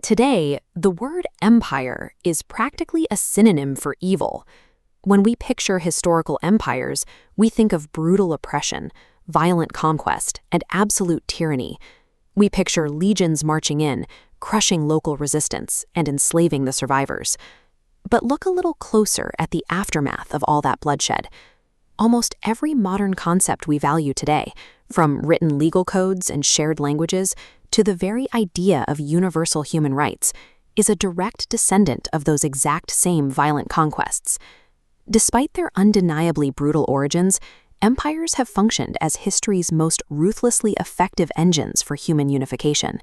Today, the word empire is practically a synonym for evil. When we picture historical empires, we think of brutal oppression, violent conquest, and absolute tyranny. We picture legions marching in, crushing local resistance, and enslaving the survivors. But look a little closer at the aftermath of all that bloodshed. Almost every modern concept we value today, from written legal codes and shared languages to the very idea of universal human rights, is a direct descendant of those exact same violent conquests. Despite their undeniably brutal origins, empires have functioned as history's most ruthlessly effective engines for human unification.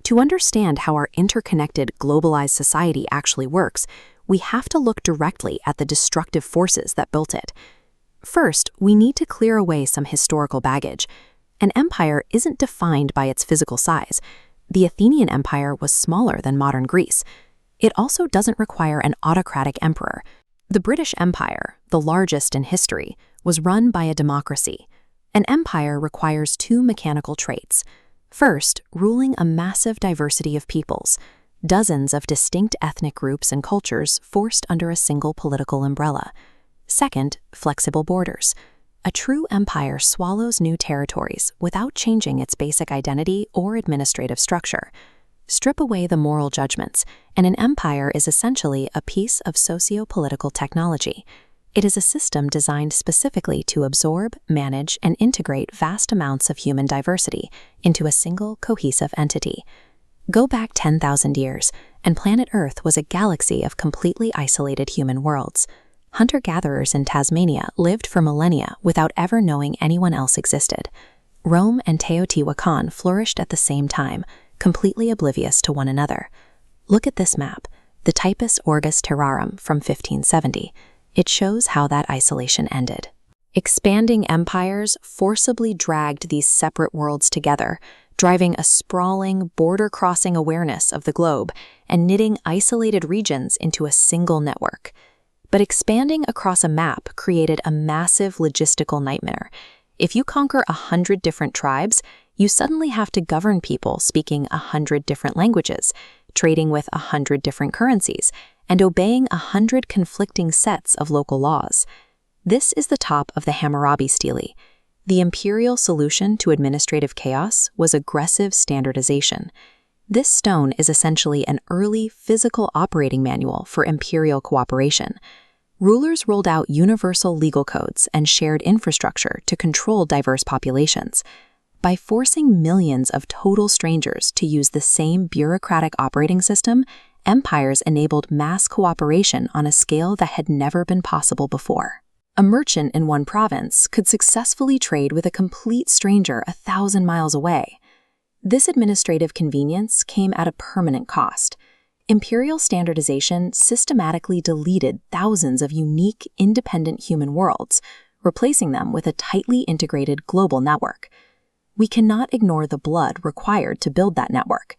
To understand how our interconnected, globalized society actually works, we have to look directly at the destructive forces that built it. First, we need to clear away some historical baggage. An empire isn't defined by its physical size. The Athenian Empire was smaller than modern Greece. It also doesn't require an autocratic emperor. The British Empire, the largest in history, was run by a democracy. An empire requires two mechanical traits. First, ruling a massive diversity of peoples, dozens of distinct ethnic groups and cultures forced under a single political umbrella. Second, flexible borders. A true empire swallows new territories without changing its basic identity or administrative structure. Strip away the moral judgments, and an empire is essentially a piece of socio-political technology. It is a system designed specifically to absorb, manage, and integrate vast amounts of human diversity into a single, cohesive entity. Go back 10,000 years, and planet Earth was a galaxy of completely isolated human worlds. Hunter-gatherers in Tasmania lived for millennia without ever knowing anyone else existed. Rome and Teotihuacan flourished at the same time, completely oblivious to one another. Look at this map, the Typus Orbis Terrarum from 1570. It shows how that isolation ended. Expanding empires forcibly dragged these separate worlds together, driving a sprawling, border-crossing awareness of the globe and knitting isolated regions into a single network. But expanding across a map created a massive logistical nightmare. If you conquer 100 different tribes, you suddenly have to govern people speaking 100 different languages, trading with 100 different currencies, and obeying 100 conflicting sets of local laws. This is the top of the Hammurabi stele. The imperial solution to administrative chaos was aggressive standardization. This stone is essentially an early physical operating manual for imperial cooperation. Rulers rolled out universal legal codes and shared infrastructure to control diverse populations. By forcing millions of total strangers to use the same bureaucratic operating system, empires enabled mass cooperation on a scale that had never been possible before. A merchant in one province could successfully trade with a complete stranger 1,000 miles away. This administrative convenience came at a permanent cost. Imperial standardization systematically deleted thousands of unique, independent human worlds, replacing them with a tightly integrated global network. We cannot ignore the blood required to build that network.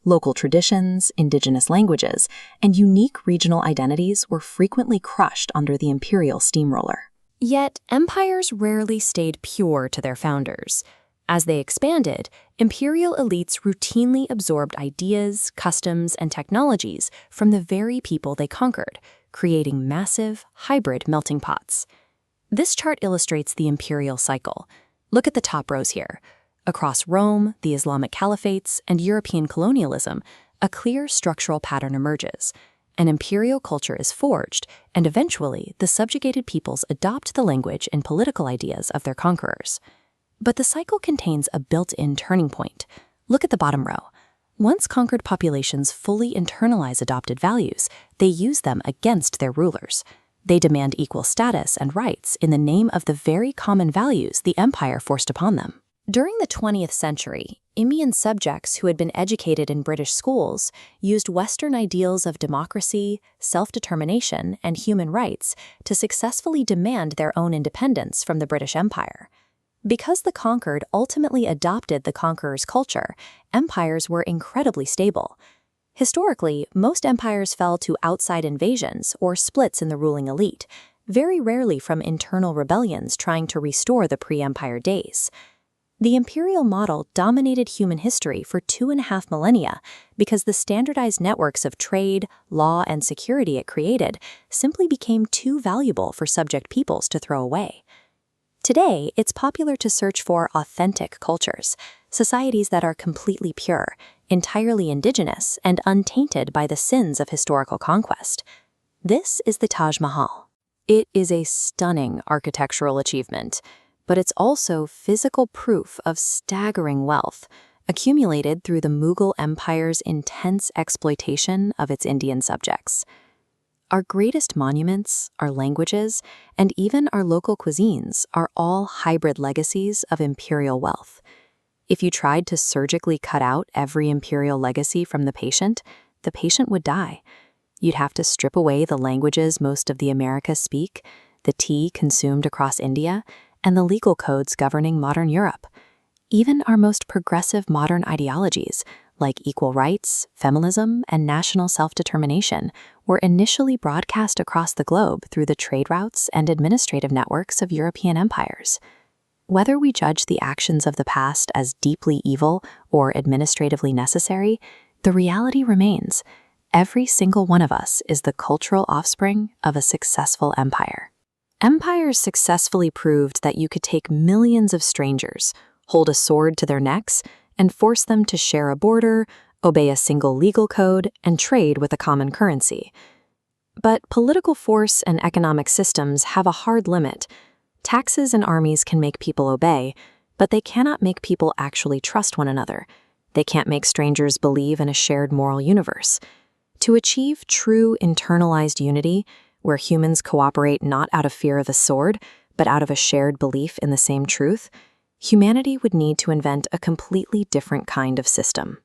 Local traditions, indigenous languages, and unique regional identities were frequently crushed under the imperial steamroller. Yet, empires rarely stayed pure to their founders. As they expanded, imperial elites routinely absorbed ideas, customs, and technologies from the very people they conquered, creating massive, hybrid melting pots. This chart illustrates the imperial cycle. Look at the top rows here. Across Rome, the Islamic caliphates, and European colonialism, a clear structural pattern emerges. An imperial culture is forged, and eventually, the subjugated peoples adopt the language and political ideas of their conquerors. But the cycle contains a built-in turning point. Look at the bottom row. Once conquered populations fully internalize adopted values, they use them against their rulers. They demand equal status and rights in the name of the very common values the empire forced upon them. During the 20th century, Immyan subjects who had been educated in British schools used Western ideals of democracy, self-determination, and human rights to successfully demand their own independence from the British Empire. Because the conquered ultimately adopted the conqueror's culture, empires were incredibly stable. Historically, most empires fell to outside invasions or splits in the ruling elite, very rarely from internal rebellions trying to restore the pre-empire days. The imperial model dominated human history for 2.5 millennia because the standardized networks of trade, law, and security it created simply became too valuable for subject peoples to throw away. Today, it's popular to search for authentic cultures, societies that are completely pure, entirely indigenous, and untainted by the sins of historical conquest. This is the Taj Mahal. It is a stunning architectural achievement, but it's also physical proof of staggering wealth accumulated through the Mughal Empire's intense exploitation of its Indian subjects. Our greatest monuments, our languages, and even our local cuisines are all hybrid legacies of imperial wealth. If you tried to surgically cut out every imperial legacy from the patient would die. You'd have to strip away the languages most of the Americas speak, the tea consumed across India, and the legal codes governing modern Europe. Even our most progressive modern ideologies, like equal rights, feminism, and national self-determination, were initially broadcast across the globe through the trade routes and administrative networks of European empires. Whether we judge the actions of the past as deeply evil or administratively necessary, the reality remains. Every single one of us is the cultural offspring of a successful empire. Empires successfully proved that you could take millions of strangers, hold a sword to their necks, and force them to share a border, obey a single legal code, and trade with a common currency. But political force and economic systems have a hard limit. Taxes and armies can make people obey, but they cannot make people actually trust one another. They can't make strangers believe in a shared moral universe. To achieve true internalized unity, where humans cooperate not out of fear of the sword, but out of a shared belief in the same truth, humanity would need to invent a completely different kind of system.